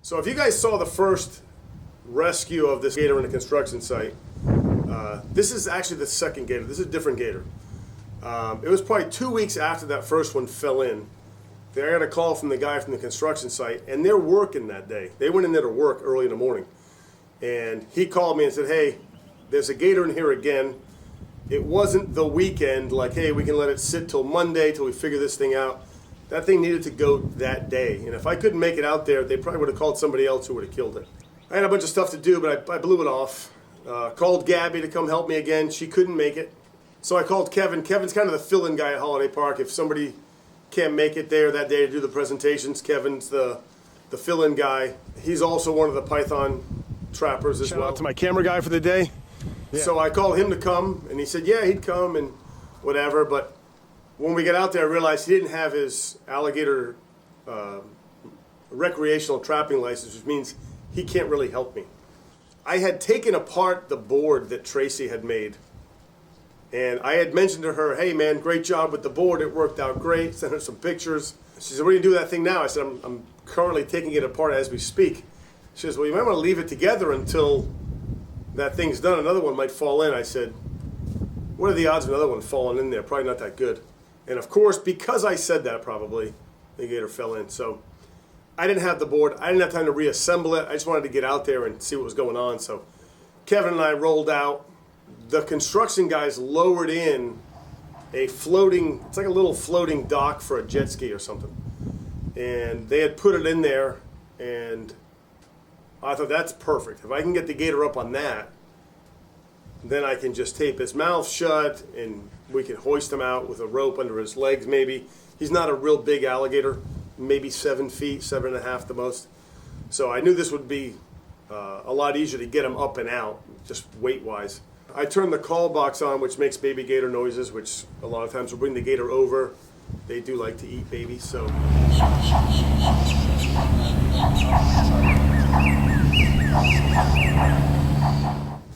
So if you guys saw the first rescue of this gator in a construction site, this is actually the second gator. This is a different gator. It was probably 2 weeks after that first one fell in. They got a call from the guy from the construction site, and they're working that day. They went in there to work early in the morning. And he called me and said, hey, there's a gator in here again. It wasn't the weekend, like, hey, we can let it sit till Monday till we figure this thing out. That thing needed to go that day. And if I couldn't make it out there, they probably would have called somebody else who would have killed it. I had a bunch of stuff to do, but I blew it off. Called Gabby to come help me again. She couldn't make it. So I called Kevin. Kevin's kind of the fill-in guy at Holiday Park. If somebody can't make it there that day to do the presentations, Kevin's the fill-in guy. He's also one of the python trappers as well. Shout out to my camera guy for the day. Yeah. So I called him to come, and he said, yeah, he'd come and whatever. But when we got out there, I realized he didn't have his alligator recreational trapping license, which means he can't really help me. I had taken apart the board that Tracy had made, and I had mentioned to her, hey man, great job with the board, it worked out great, sent her some pictures. She said, what do you do with that thing now? I said, I'm currently taking it apart as we speak. She says, well, you might want to leave it together until that thing's done. Another one might fall in. I said, what are the odds of another one falling in there? Probably not that good. And of course, because I said that, probably the gator fell in. So I didn't have the board. I didn't have time to reassemble it. I just wanted to get out there and see what was going on. So Kevin and I rolled out. The construction guys lowered in a floating, it's like a little floating dock for a jet ski or something. And they had put it in there, and I thought that's perfect. If I can get the gator up on that, then I can just tape his mouth shut and we can hoist him out with a rope under his legs maybe. He's not a real big alligator, maybe 7 feet, 7.5 the most. So I knew this would be a lot easier to get him up and out, just weight-wise. I turned the call box on, which makes baby gator noises, which a lot of times will bring the gator over. They do like to eat babies, so.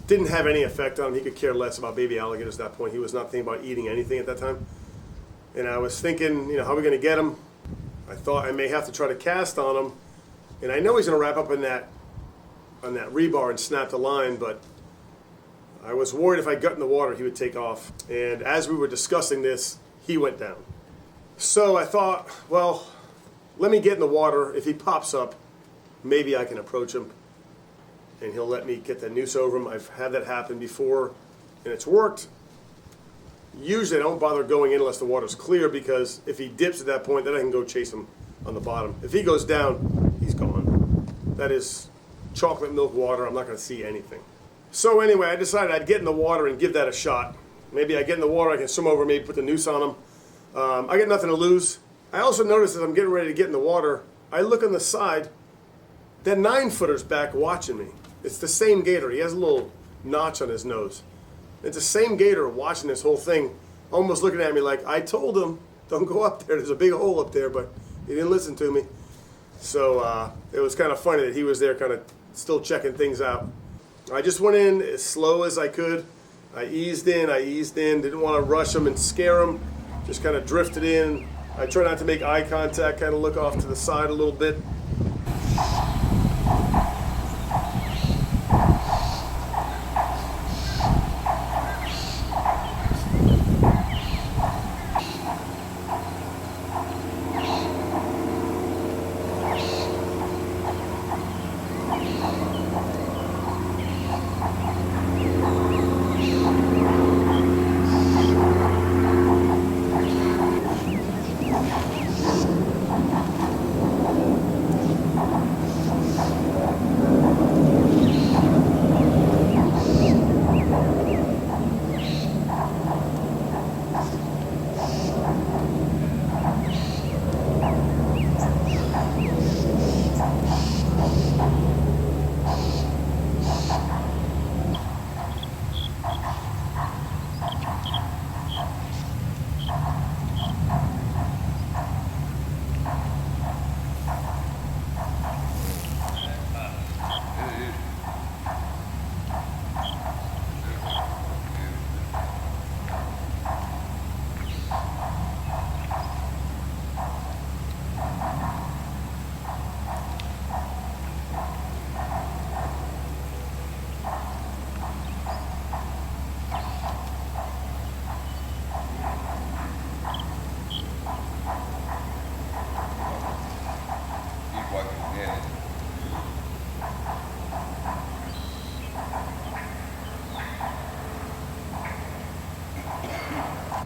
Didn't have any effect on him. He could care less about baby alligators at that point. He was not thinking about eating anything at that time. And I was thinking, how are we going to get him? I thought I may have to try to cast on him. And I know he's going to wrap up in on that rebar and snap the line, but I was worried if I got in the water, he would take off. And as we were discussing this, he went down. So I thought, well, let me get in the water. If he pops up, maybe I can approach him and he'll let me get the noose over him. I've had that happen before and it's worked. Usually I don't bother going in unless the water's clear, because if he dips at that point, then I can go chase him on the bottom. If he goes down, he's gone. That is chocolate milk water. I'm not going to see anything. So anyway, I decided I'd get in the water and give that a shot. Maybe I get in the water, I can swim over, maybe put the noose on him. I got nothing to lose. I also noticed as I'm getting ready to get in the water, I look on the side, that 9-footer's back watching me. It's the same gator. He has a little notch on his nose. It's the same gator watching this whole thing, almost looking at me like, I told him, don't go up there. There's a big hole up there, but he didn't listen to me. So it was kind of funny that he was there kind of still checking things out. I just went in as slow as I could. I eased in, didn't want to rush him and scare him. Just kind of drifted in. I try not to make eye contact, kind of look off to the side a little bit.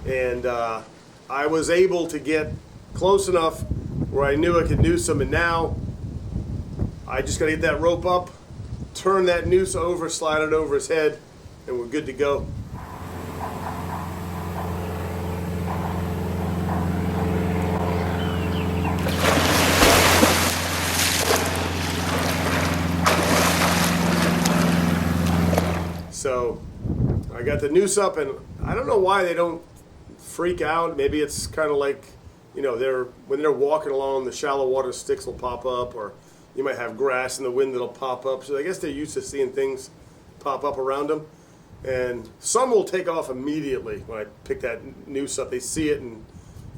And I was able to get close enough where I knew I could noose him, and now I just got to get that rope up, turn that noose over, slide it over his head, and we're good to go. So I got the noose up, and I don't know why they don't freak out. Maybe it's kind of like, you know, when they're walking along, the shallow water sticks will pop up, or you might have grass in the wind that'll pop up. So I guess they're used to seeing things pop up around them. And some will take off immediately when I pick that noose up. They see it and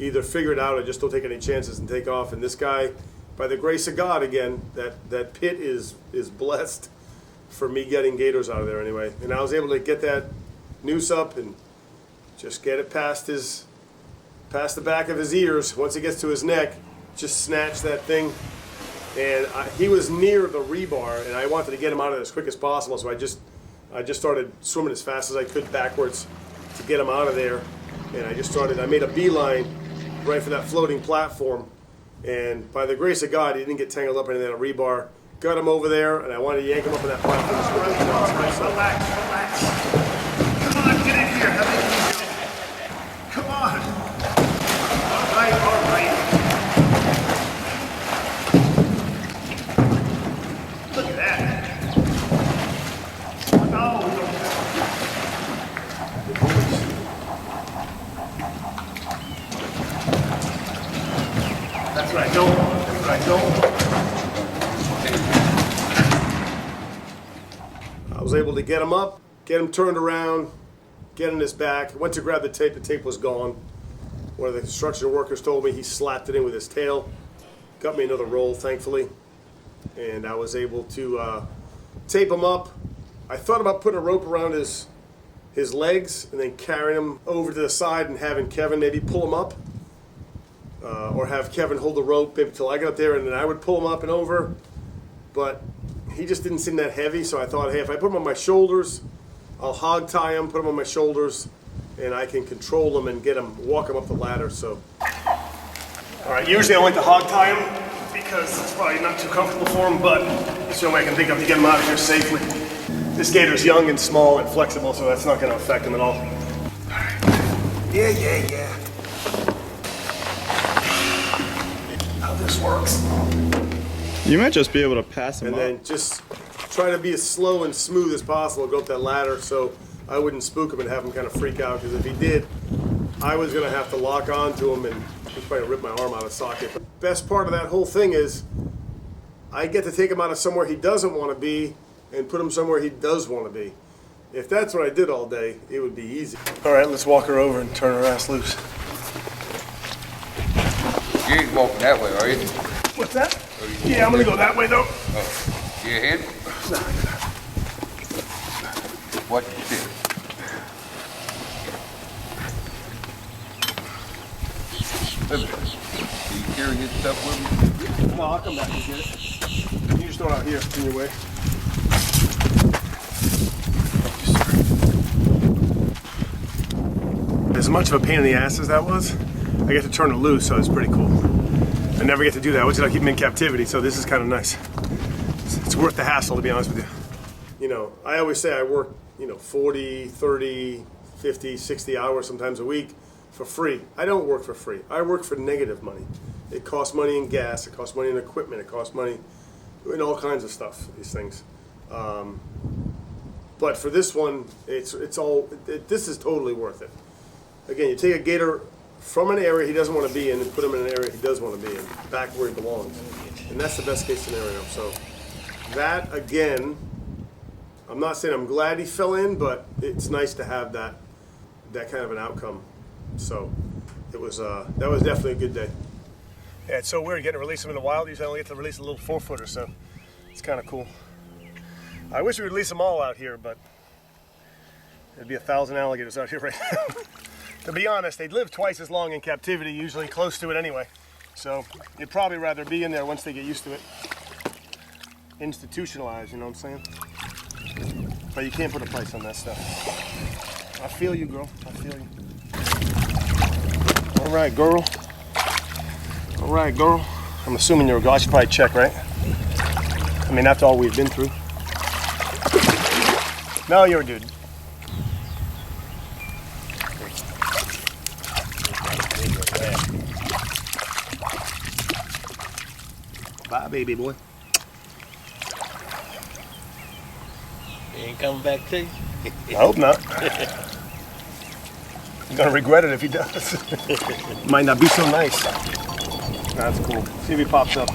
either figure it out or just don't take any chances and take off. And this guy, by the grace of God, again, that pit is blessed for me getting gators out of there anyway. And I was able to get that noose up and just get it past the back of his ears. Once it gets to his neck, just snatch that thing. And he was near the rebar, and I wanted to get him out of there as quick as possible, so I just started swimming as fast as I could backwards to get him out of there. And I made a beeline right for that floating platform. And by the grace of God, he didn't get tangled up in that rebar. Got him over there, and I wanted to yank him up in that platform. Relax. Come on, get in here. Come on. All right. Look at that. No, we don't. That's what I don't. I was able to get him up, get him turned around, get in his back. Went to grab the tape was gone. One of the construction workers told me he slapped it in with his tail. Got me another roll, thankfully. And I was able to tape him up. I thought about putting a rope around his legs and then carrying him over to the side and having Kevin maybe pull him up. Or have Kevin hold the rope maybe till I got up there, and then I would pull him up and over. But he just didn't seem that heavy, so I thought, hey, if I put him on my shoulders, I'll hog tie him, put him on my shoulders, and I can control him and walk him up the ladder. So, all right, usually I like to hog tie him because it's probably not too comfortable for him, but it's the only way I can think of to get him out of here safely. This gator's young and small and flexible, so that's not going to affect him at all. All right. Yeah. How this works. You might just be able to pass him and up. then just try to be as slow and smooth as possible, go up that ladder so I wouldn't spook him and have him kind of freak out, because if he did, I was going to have to lock onto him and he's probably rip my arm out of socket. But the best part of that whole thing is I get to take him out of somewhere he doesn't want to be and put him somewhere he does want to be. If that's what I did all day, it would be easy. All right, let's walk her over and turn her ass loose. You ain't walking that way, are you? What's that? Yeah, I'm going to go that way, though. Oh, you ahead? What you did? Do you carry his stuff with you? No, I'll come back and get it. You just throw it out here in your way. As much of a pain in the ass as that was, I get to turn it loose, so it's pretty cool. I never get to do that. I always gotta keep him in captivity, so this is kind of nice. It's worth the hassle, to be honest with you. You know, I always say I work, 40, 30, 50, 60 hours sometimes a week for free. I don't work for free. I work for negative money. It costs money in gas, it costs money in equipment, it costs money in all kinds of stuff, these things. But for this one, this is totally worth it. Again, you take a gator from an area he doesn't want to be in and put him in an area he does want to be in, back where he belongs. And that's the best case scenario. So that, again, I'm not saying I'm glad he fell in, but it's nice to have that kind of an outcome. So that was definitely a good day. Yeah, it's so weird getting to release them in the wild. Usually I only get to release a little 4-footer, so it's kind of cool. I wish we would release them all out here, but there'd be 1,000 alligators out here right now. To be honest, they'd live twice as long in captivity, usually close to it anyway. So you'd probably rather be in there once they get used to it. Institutionalized, you know what I'm saying? But you can't put a price on that stuff. I feel you, girl. I feel you. right, girl. All right, girl. I'm assuming you're a girl. I should probably check, right? I mean, after all we've been through. No, you're a dude. Bye, baby boy. He ain't coming back to you? I hope not. He's gonna regret it if he does. Might not be so nice. That's cool. See if he pops up.